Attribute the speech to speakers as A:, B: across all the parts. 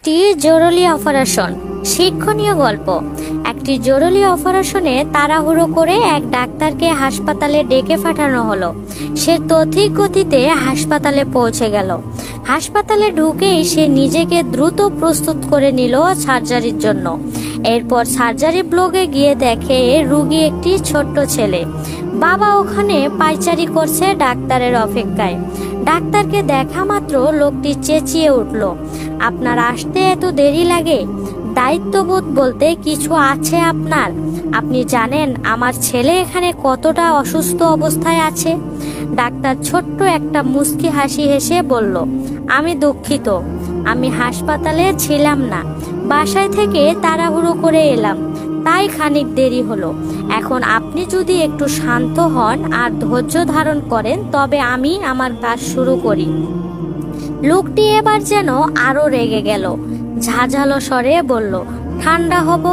A: একটি জরুরি অপারেশন। শিক্ষণীয় গল্প। একটি জরুরি অপারেশনে তাড়াহুড়ো করে এক ডাক্তারকে হাসপাতালে ডেকে পাঠানো হলো। সে তড়িৎ গতিতে হাসপাতালে পৌঁছে গেল। হাসপাতালে ঢুকেই সে নিজেকে দ্রুত প্রস্তুত করে নিল সার্জারির জন্য। এরপর সার্জারি ব্লকে গিয়ে দেখে রোগী একটি ছোট্ট ছেলে। বাবা ওখানে পায়চারি করছে ডাক্তারের অপেক্ষায়। ডাক্তারকে দেখা মাত্র লোকটি চেঁচিয়ে উঠল, আপনার আসতে এত দেরি লাগে? দায়িত্ববোধ বলতে কিছু আছে আপনার? আপনি জানেন আমার ছেলে এখানে কতটা অসুস্থ অবস্থায় আছে? ডাক্তার ছোট্ট একটা মুচকি হাসি হেসে বলল, আমি দুঃখিত, আমি হাসপাতালে ছিলাম না, বাসায় থেকে তাড়াহুড়ো করে এলাম, তাই খানিক দেরি হলো। এখন আপনি যদি একটু শান্ত হন আর ধৈর্য ধারণ করেন তবে আমি আমার কাজ শুরু করি। লোকটি এবার যেন আরো রেগে গেল। ঝাঁঝালো স্বরে বলল, ঠান্ডা হব?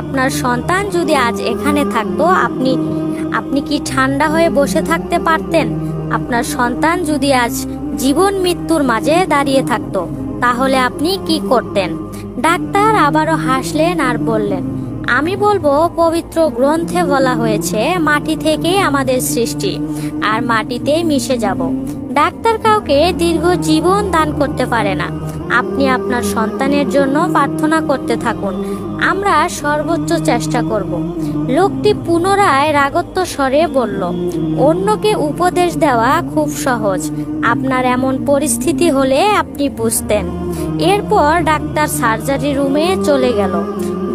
A: আপনার সন্তান যদি আজ এখানে থাকতো আপনি কি ঠান্ডা হয়ে বসে থাকতে পারতেন? আপনার সন্তান যদি আজ জীবন মৃত্যুর মাঝে দাঁড়িয়ে থাকতো তাহলে আপনি কি করতেন? ডাক্তার আবারও হাসলেন আর বললেন, আমি বলবো পবিত্র গ্রন্থে বলা হয়েছে মাটি থেকেই আমাদের সৃষ্টি, আর মাটিতেই মিশে যাব। ডাক্তার কাউকে দীর্ঘ জীবন দান করতে পারে না। আপনি আপনার সন্তানের জন্য প্রার্থনা করতে থাকুন, আমরা সর্বোচ্চ চেষ্টা করব। লোকটি পুনরায় রাগত্ব স্বরে বলল, অন্যকে উপদেশ দেওয়া খুব সহজ, আপনার এমন পরিস্থিতি হলে আপনি বুঝতেন। এরপর ডাক্তার সার্জারি রুমে চলে গেল।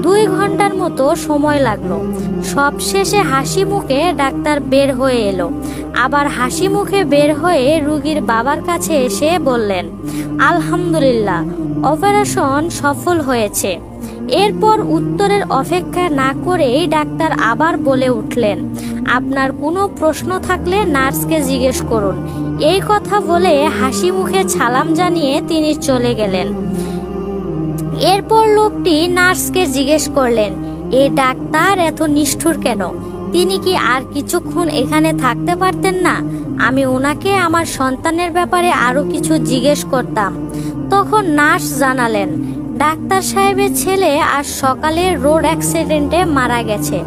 A: 2 ঘন্টার মতো সময় লাগলো। সবশেষে হাসি মুখে ডাক্তার বের হয়ে এলো। আবার হাসি মুখে বের হয়ে রোগীর বাবার কাছে এসে বললেন, আলহামদুলিল্লাহ, অপারেশন সফল হয়েছে। এরপর উত্তরের অপেক্ষা না করেই ডাক্তার আবার বলে উঠলেন, আপনার কোনো প্রশ্ন থাকলে নার্সকে জিজ্ঞেস করুন। এই কথা বলে হাসি মুখে সালাম জানিয়ে তিনি চলে গেলেন। এরপর লোকটি নার্সকে জিজ্ঞেস করলেন, এই ডাক্তার এত নিষ্ঠুর কেন? তিনি কি আর কিছুক্ষণ এখানে থাকতে পারতেন না? আমি ওনাকে আমার সন্তানের ব্যাপারে আরো কিছু জিজ্ঞেস করতাম। তখন নার্স জানালেন, ডাক্তার সাহেবের ছেলে আজ সকালে রোড অ্যাক্সিডেন্টে মারা গেছে।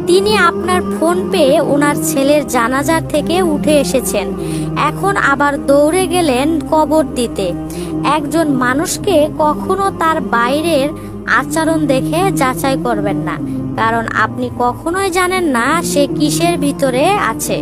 A: তিনি আপনার ফোন পেয়ে ওনার ছেলের জানাজার থেকে উঠে এসেছেন। এখন আবার দৌড়ে গেলেন কবর দিতে। একজন মানুষকে কখনো তার বাইরের আচরণ দেখে যাচাই করবেন না, কারণ আপনি কখনোই জানেন না সে কিসের ভিতরে আছে।